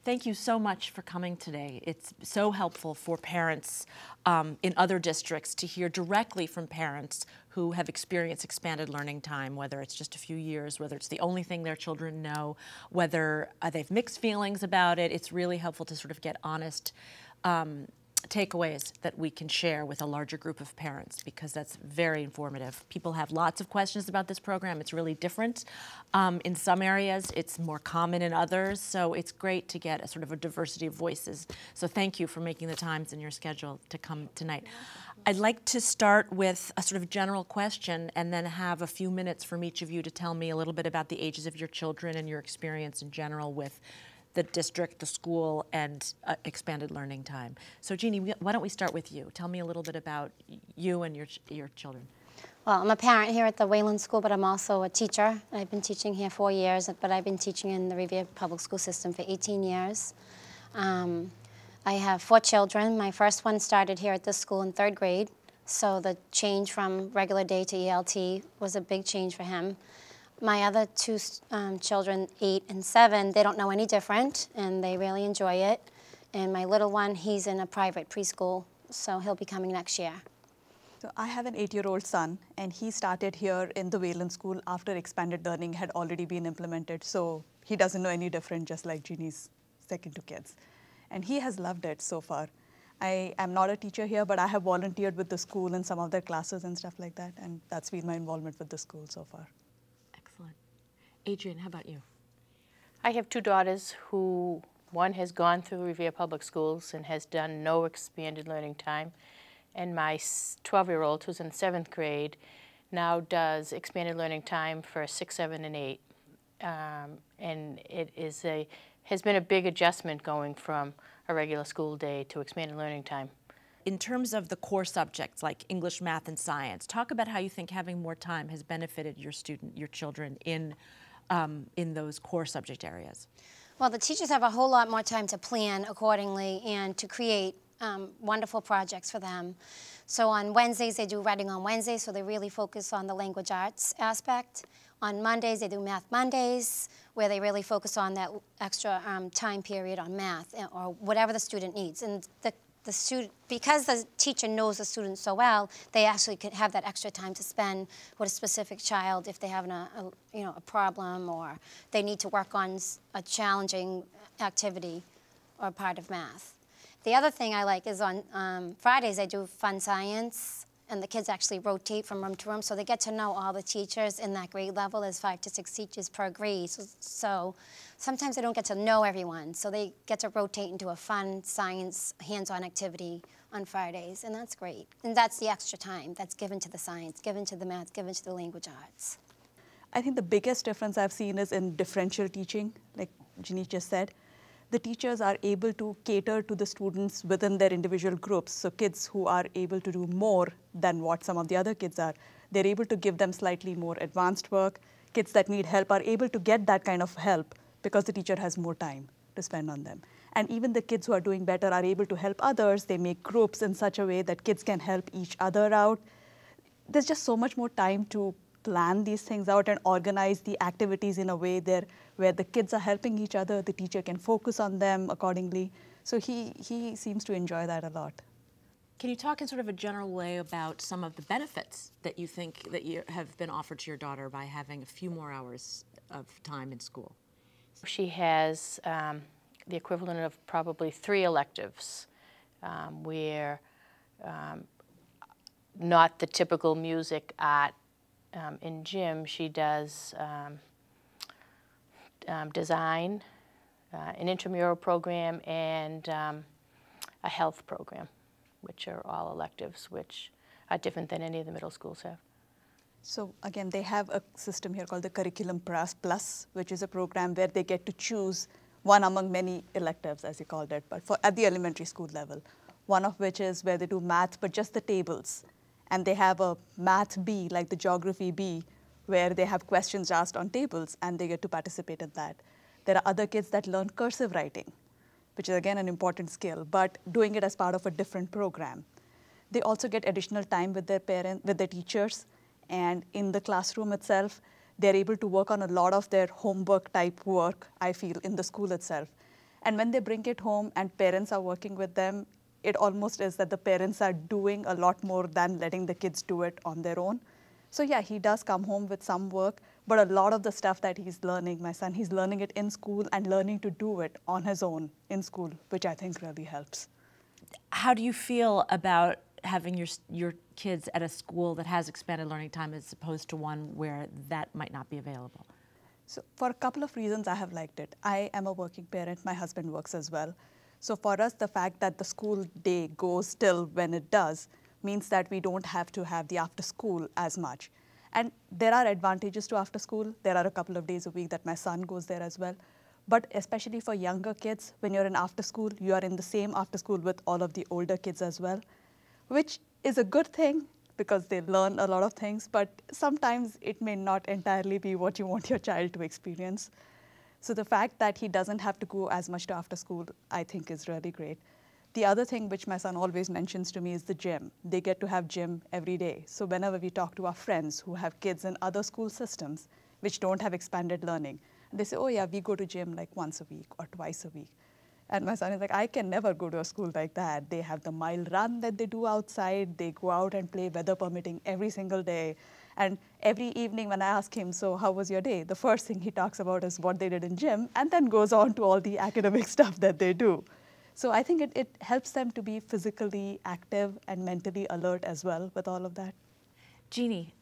Thank you so much for coming today. It's so helpful for parents in other districts to hear directly from parents who have experienced expanded learning time, whether it's just a few years, whether it's the only thing their children know, whether they've mixed feelings about it. It's really helpful to sort of get honest takeaways that we can share with a larger group of parents, because that's very informative. People have lots of questions about this program. It's really different. In some areas, it's more common in others, so it's great to get a sort of a diversity of voices. So thank you for making the times in your schedule to come tonight. I'd like to start with a sort of general question and then have a few minutes from each of you to tell me a little bit about the ages of your children and your experience in general with the district, the school, and expanded learning time. So Jeannie, why don't we start with you? Tell me a little bit about you and your children. Well, I'm a parent here at the Wayland School, but I'm also a teacher. I've been teaching here 4 years, but I've been teaching in the Revere Public School System for 18 years. I have 4 children. My first one started here at this school in 3rd grade, so the change from regular day to ELT was a big change for him. My other 2 children, 8 and 7, they don't know any different, and they really enjoy it. And my little one, he's in a private preschool, so he'll be coming next year. So I have an 8-year-old son, and he started here in the Wayland School after expanded learning had already been implemented. So he doesn't know any different, just like Jeannie's second 2 kids. And he has loved it so far. I am not a teacher here, but I have volunteered with the school in some of their classes and stuff like that, and that's been my involvement with the school so far. Excellent. Adrienne, how about you? I have 2 daughters who, one has gone through Revere Public Schools and has done no expanded learning time. And my 12-year-old, who's in 7th grade, now does expanded learning time for 6, 7, and 8. And it has been a big adjustment going from a regular school day to expanded learning time. In terms of the core subjects like English, math, and science, talk about how you think having more time has benefited your children in those core subject areas. Well, the teachers have a whole lot more time to plan accordingly and to create wonderful projects for them. So on Wednesdays, they do writing on Wednesdays, so they really focus on the language arts aspect. On Mondays, they do Math Mondays, where they really focus on that extra time period on math or whatever the student needs. And the student, because the teacher knows the student so well, they actually can have that extra time to spend with a specific child if they have a problem or they need to work on a challenging activity or part of math. The other thing I like is on Fridays I do fun science, and the kids actually rotate from room to room, so they get to know all the teachers in that grade level. There's 5 to 6 teachers per grade, so sometimes they don't get to know everyone, so they get to rotate into a fun science hands-on activity on Fridays, and that's great. And that's the extra time that's given to the science, given to the math, given to the language arts. I think the biggest difference I've seen is in differential teaching, like Jeannie just said. The teachers are able to cater to the students within their individual groups. So kids who are able to do more than what some of the other kids are, they're able to give them slightly more advanced work. Kids that need help are able to get that kind of help because the teacher has more time to spend on them. And even the kids who are doing better are able to help others. They make groups in such a way that kids can help each other out. There's just so much more time to plan these things out and organize the activities in a way where the kids are helping each other, the teacher can focus on them accordingly. So he seems to enjoy that a lot. Can you talk in sort of a general way about some of the benefits that you think that you have been offered to your daughter by having a few more hours of time in school? She has the equivalent of probably 3 electives where not the typical music, art. In gym, she does design, an intramural program, and a health program, which are all electives, which are different than any of the middle schools have. So again, they have a system here called the Curriculum Plus, which is a program where they get to choose one among many electives, as you called it, but at the elementary school level. One of which is where they do math, but just the tables. And they have a math B, like the geography B, where they have questions asked on tables, and they get to participate in that. There are other kids that learn cursive writing, which is, again, an important skill, but doing it as part of a different program. They also get additional time with their parents, with their teachers, and in the classroom itself, they're able to work on a lot of their homework type work, I feel, in the school itself. And when they bring it home and parents are working with them, it almost is that the parents are doing a lot more than letting the kids do it on their own. So yeah, he does come home with some work, but a lot of the stuff that he's learning, my son, he's learning it in school and learning to do it on his own in school, which I think really helps. How do you feel about having your kids at a school that has expanded learning time as opposed to one where that might not be available? So for a couple of reasons, I have liked it. I am a working parent. My husband works as well. So for us, the fact that the school day goes till when it does means that we don't have to have the after school as much. And there are advantages to after school. There are a couple of days a week that my son goes there as well. But especially for younger kids, when you're in after school, you are in the same after school with all of the older kids as well, which is a good thing because they learn a lot of things, but sometimes it may not entirely be what you want your child to experience. So the fact that he doesn't have to go as much to after school, I think is really great. The other thing which my son always mentions to me is the gym. They get to have gym every day. So whenever we talk to our friends who have kids in other school systems which don't have expanded learning, they say, oh yeah, we go to gym like once a week or twice a week. And my son is like, I can never go to a school like that. They have the mile run that they do outside. They go out and play, weather permitting, every single day. And every evening when I ask him, so how was your day? The first thing he talks about is what they did in gym and then goes on to all the academic stuff that they do. So I think it helps them to be physically active and mentally alert as well with all of that. Jeannie,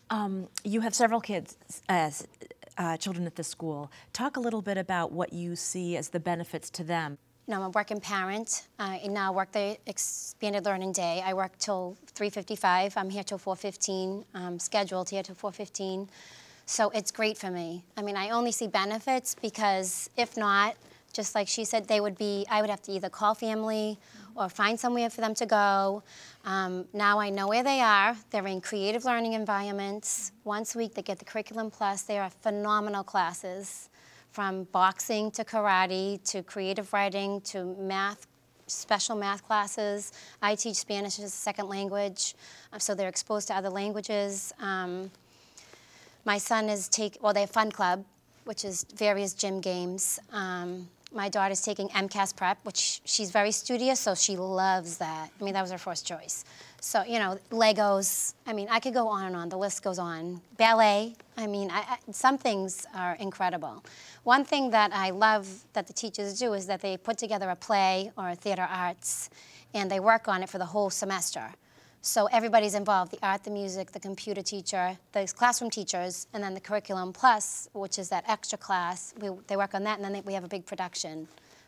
you have several kids as children at this school. Talk a little bit about what you see as the benefits to them. You know, I'm a working parent. I now work the expanded learning day. I work till 3:55. I'm here till 4:15. I'm scheduled here till 4:15. So it's great for me. I mean, I only see benefits because if not, just like she said, I would have to either call family or find somewhere for them to go. Now I know where they are. They're in creative learning environments. Once a week they get the Curriculum Plus. They are phenomenal classes, from boxing to karate to creative writing to math, special math classes. I teach Spanish as a second language, so they're exposed to other languages. My son they have Fun Club, which is various gym games. My daughter's taking MCAS prep, which she's very studious, so she loves that. I mean, that was her first choice. So, you know, Legos. I mean, I could go on and on. The list goes on. Ballet. I mean, some things are incredible. One thing that I love that the teachers do is that they put together a play or a theater arts, and they work on it for the whole semester. So everybody's involved, the art, the music, the computer teacher, the classroom teachers, and then the Curriculum Plus, which is that extra class. They work on that, and then we have a big production.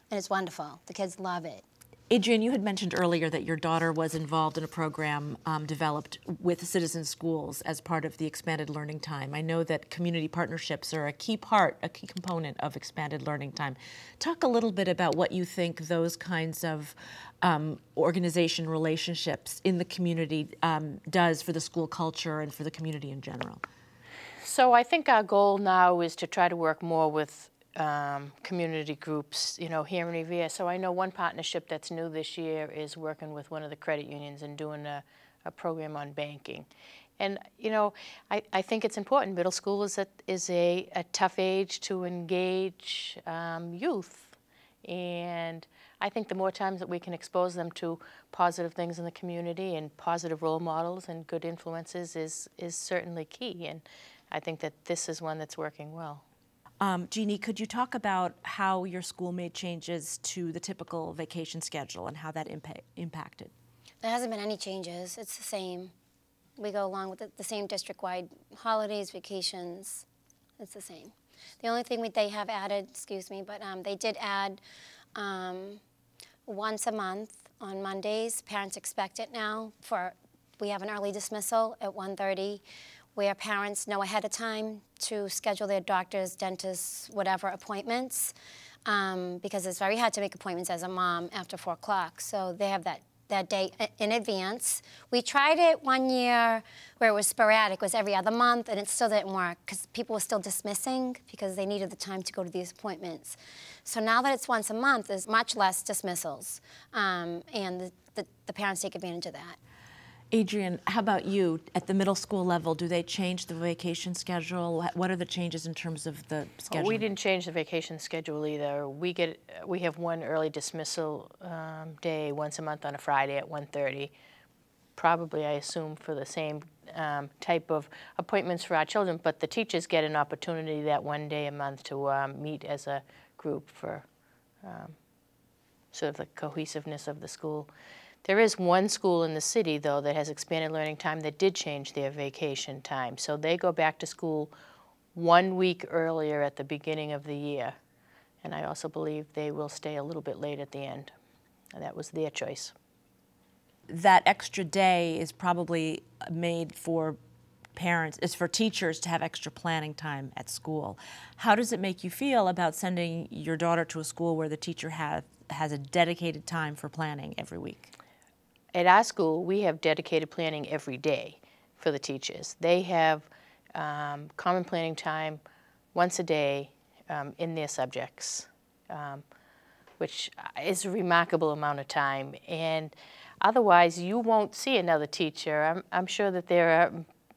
And it's wonderful. The kids love it. Adrian, you had mentioned earlier that your daughter was involved in a program developed with Citizen Schools as part of the expanded learning time. I know that community partnerships are a key component of expanded learning time. Talk a little bit about what you think those kinds of organization relationships in the community does for the school culture and for the community in general. So I think our goal now is to try to work more with community groups, you know, here in Revere. So I know one partnership that's new this year is working with one of the credit unions and doing a program on banking. And, you know, I think it's important. Middle school is a tough age to engage youth. And I think the more times that we can expose them to positive things in the community and positive role models and good influences is certainly key. And I think that this is one that's working well. Jeannie, could you talk about how your school made changes to the typical vacation schedule and how that impacted? There hasn't been any changes. It's the same. We go along with the same district-wide holidays, vacations. It's the same. The only thing they have added, they did add once a month on Mondays. Parents expect it now. We have an early dismissal at 1:30. Where parents know ahead of time to schedule their doctors, dentists, whatever appointments, because it's very hard to make appointments as a mom after 4 o'clock. So they have that day in advance. We tried it one year where it was sporadic, it was every other month, and it still didn't work because people were still dismissing because they needed the time to go to these appointments. So now that it's once a month, there's much less dismissals, and the parents take advantage of that. Adrian, how about you? At the middle school level, do they change the vacation schedule? What are the changes in terms of the schedule? We didn't change the vacation schedule either. We have one early dismissal day once a month on a Friday at 1:30. Probably, I assume, for the same type of appointments for our children, but the teachers get an opportunity that one day a month to meet as a group for sort of the cohesiveness of the school. There is one school in the city, though, that has expanded learning time that did change their vacation time. So they go back to school 1 week earlier at the beginning of the year. And I also believe they will stay a little bit late at the end. And that was their choice. That extra day is probably made for parents, is for teachers to have extra planning time at school. How does it make you feel about sending your daughter to a school where the teacher has a dedicated time for planning every week? At our school, we have dedicated planning every day for the teachers. They have common planning time once a day in their subjects, which is a remarkable amount of time. And otherwise, you won't see another teacher. I'm sure that there are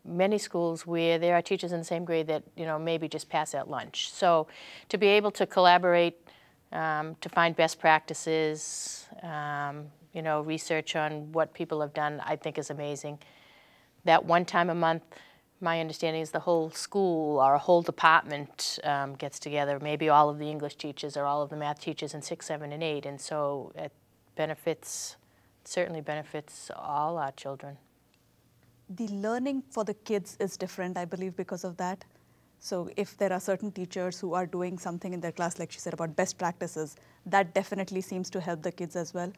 many schools where there are teachers in the same grade that, you know, maybe just pass at lunch. So to be able to collaborate, to find best practices, you know, research on what people have done, I think is amazing. That one time a month, my understanding is the whole school or a whole department gets together, maybe all of the English teachers or all of the math teachers in 6, 7, and 8, and so it certainly benefits all our children. The learning for the kids is different, I believe, because of that. So if there are certain teachers who are doing something in their class, like she said, about best practices, that definitely seems to help the kids as well.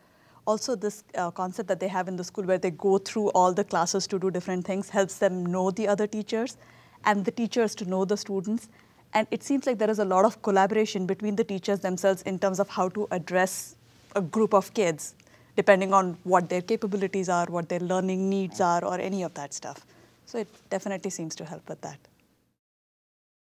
Also, this concept that they have in the school where they go through all the classes to do different things helps them know the other teachers and the teachers to know the students. And it seems like there is a lot of collaboration between the teachers themselves in terms of how to address a group of kids, depending on what their capabilities are, what their learning needs are, or any of that stuff. So it definitely seems to help with that.